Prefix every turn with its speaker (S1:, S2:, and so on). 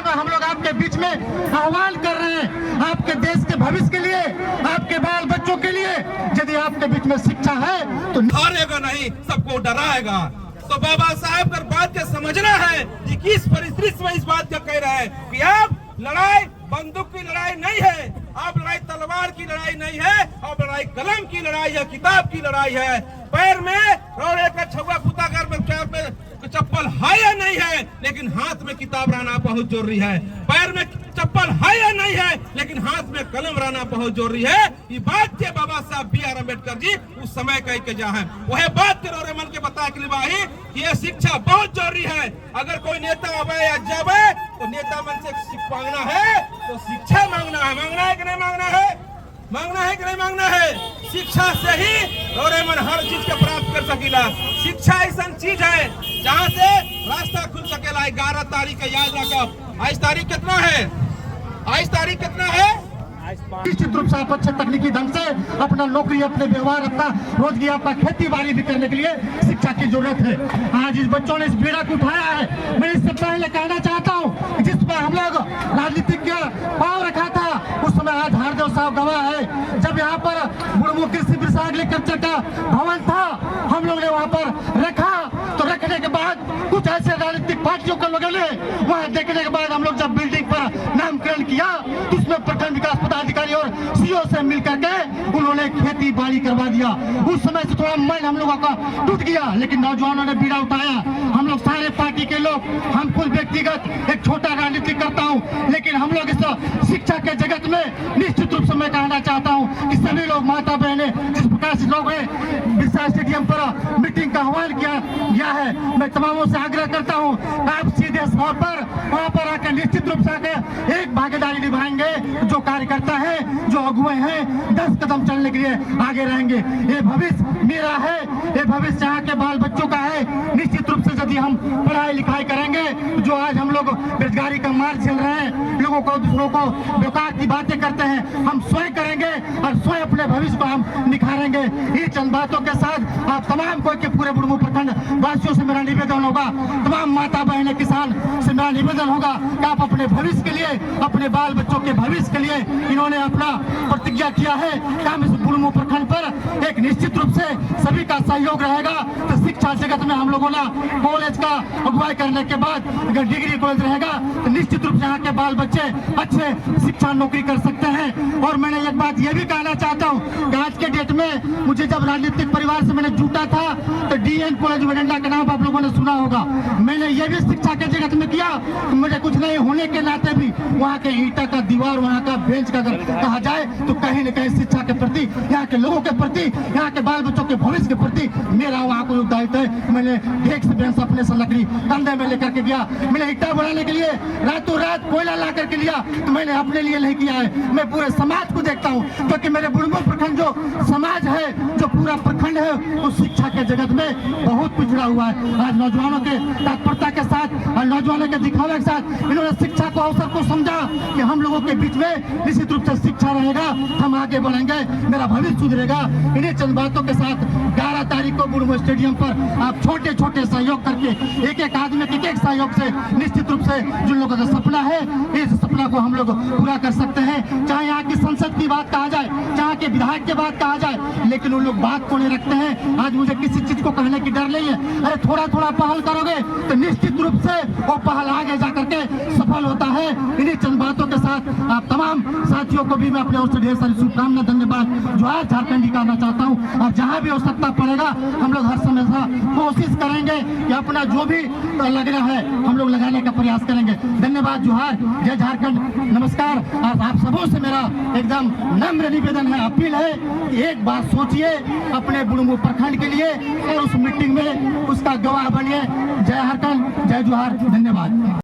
S1: बार बार हम लोग आपके बीच में आह्वान कर रहे हैं, आपके देश के भविष्य के लिए, आपके बाल बच्चों के लिए यदि आपके बीच में शिक्षा है तो
S2: हारेगा नहीं, सबको डराएगा। तो बाबा साहब का बात का समझना है कि किस परिस्थिति में इस बात का कह रहे हैं कि अब लड़ाई बंदूक की लड़ाई नहीं है, अब लड़ाई तलवार की लड़ाई नहीं है, अब लड़ाई कलम की लड़ाई है, किताब की लड़ाई है। पैर में रोड़े का छुआ पुता कर चप्पल है या नहीं है, लेकिन हाथ में किताब रहना बहुत जरूरी है। पैर में चप्पल है या नहीं है, लेकिन हाथ में कलम रहना बहुत जरूरी है। ये बात के बाबा साहब B.R. अम्बेडकर जी उस समय कह के जा है, वह बात के रोरे मन के बताए के लिए कि ये शिक्षा बहुत जरूरी है। अगर कोई नेता आवे या जावे तो नेता मन से मांगना है तो शिक्षा मांगना है। मांगना है कि नहीं मांगना है? मांगना है कि नहीं मांगना है? शिक्षा से ही रोरे मन हर चीज को प्राप्त कर सकेला। शिक्षा ऐसा चीज है जहाँ से रास्ता खुल सकेला। 11 तारीख याद रखो। आज तारीख कितना है? आज तारीख कितना है?
S1: निश्चित रूप से आप अच्छे तकनीकी ढंग से अपना नौकरी, अपने व्यवहार, अपना रोजगार, अपना खेती बाड़ी भी करने के लिए शिक्षा की जरूरत है। आज इस बच्चों ने इस बेड़ा को उठाया है। मैं इससे पहले कहना चाहता हूँ जिस पर हम लोग राजनीतिक पाव रखा था उस समय आज हारदेव साहब गवाह है। जब यहाँ पर बुढ़मू कृषि विश्व एग्रीकल्चर का भवन था, हम लोग ने वहाँ पर रखा, तो रखने के बाद कुछ ऐसे राजनीतिक पार्टियों के लोगों ने वहाँ देखने के बाद हम लोग जब बिल्डिंग पर नामकरण किया तो उसमें प्रखंड विकास पदाधिकारी और सीओ से मिलकर के उन्होंने खेती बाड़ी करवा दिया। उस समय से थोड़ा मन हम लोगों का टूट गया, लेकिन नौजवानों ने बीड़ा उठाया। हम लोग सारे पार्टी के लोग, हम खुद व्यक्तिगत एक छोटा राजनीति करता हूं, लेकिन हम लोग इस शिक्षा के जगत में निश्चित रूप से मैं कहना चाहता हूं कि सभी लोग, माता बहने, जिस प्रकार से लोग बिरसा स्टेडियम पर मीटिंग का आह्वान किया गया है, मैं तमामों से आग्रह करता हूं आप सीधे तौर पर वहां पर आकर निश्चित रूप से आकर एक भागीदारी निभाएंगे। जो कार्यकर्ता है, जो अगुए हैं, 10 कदम चलने के लिए आगे रहेंगे। ये भविष्य मेरा है, ये भविष्य यहाँ के बाल बच्चों का है। निश्चित रूप से यदि हम पढ़ाई लिखाई करेंगे, जो आज हम लोग बेरोजगारी का मार्ग चल रहे हैं, लोगों को, दूसरों को बेकार की बातें करते हैं, हम स्वयं करेंगे और स्वयं अपने भविष्य को हम निखारेंगे। ये चंद बातों के साथ आप तमाम को के पूरे बुढ़मू प्रखंड वासियों से मेरा निवेदन होगा, तमाम माता बहने किसान से मेरा निवेदन होगा कि आप अपने भविष्य के लिए, अपने बाल बच्चों के भविष्य के लिए इन्होंने अपना प्रतिज्ञा किया है कि हम इस बुढ़मू प्रखंड पर एक निश्चित रूप से सभी का सहयोग रहेगा। तो शिक्षा जगत में हम लोगों ने कॉलेज का अगुवाई करने के बाद अगर डिग्री कॉलेज रहेगा तो निश्चित रूप से यहाँ के बाल बच्चे अच्छे शिक्षा नौकरी कर सकते हैं। और मैंने एक बात ये भी कहना चाहता हूँ कि आज के डेट में मुझे जब राजनीतिक परिवार से मैंने जुटा था तो DN कॉलेज वडंडा का नाम आप लोगों ने सुना होगा। मैंने ये भी शिक्षा के जगत में किया, मुझे कुछ नहीं होने के नाते भी वहाँ के ईंटा का दीवार, वहाँ का बेंच का अगर कहा जाए तो कहीं न कहीं शिक्षा के प्रति, यहाँ के लोगों के प्रति, यहाँ के बाल बच्चों के भविष्य के प्रति मेरा वहाँ को दायित्व है। मैंने डेस्क बेंच अपने से लकड़ी कंधे में लेकर के गया। मैंने ईंटा बनाने के लिए रातों रात कोयला ला करके लिया, तो मैंने अपने लिए नहीं किया है, मैं पूरे समाज को देखता हूँ। क्योंकि मेरे बुढ़मू प्रखंड जो समाज है, जो पूरा प्रखंड है, उस शिक्षा के जगत में बहुत पिछड़ा हुआ है। आज नौजवानों के तत्परता के साथ और नौजवानों के दिखावे के साथ इन्होंने शिक्षा को अवसर को समझा कि हम लोगों के बीच में निश्चित रूप से शिक्षा रहेगा, हम आगे बढ़ेंगे, मेरा भविष्य सुधरेगा। इन्हीं चंद बातों के साथ 11 तारीख को बुढ़मू स्टेडियम पर आप छोटे छोटे सहयोग करके, एक एक आदमी के एक सहयोग से निश्चित रूप से जिन लोगों का सपना है, इस सपना को हम लोग पूरा कर सकते हैं। चाहे यहाँ की संसद की बात कहा जाए, चाहे के विधायक की बात कहा जाए, लेकिन उन लोग बात को नहीं रखते हैं। आज मुझे किसी चीज को कहने की डर नहीं है। अरे थोड़ा थोड़ा पहल करोगे तो निश्चित रूप से वो पहल आगे जा करके सफल होता है। इन्हीं चंद बातों के साथ आप तमाम साथियों को भी मैं अपने ओर से ढेर सारी शुभकामना, धन्यवाद जोहार झारखंड करना चाहता हूँ। और जहाँ भी आवश्यकता पड़ेगा हम लोग हर समय कोशिश करेंगे कि अपना जो भी लगना है हम लोग लगाने का प्रयास करेंगे। धन्यवाद, जोहार, जय झारखंड, नमस्कार। और आप सबों से मेरा एकदम नम्र निवेदन है, अपील है कि एक बात सोचिए अपने बुढ़मू प्रखंड के लिए और उस मीटिंग में उसका गवाह बनिए। जय झारखंड, जय जोहार, धन्यवाद।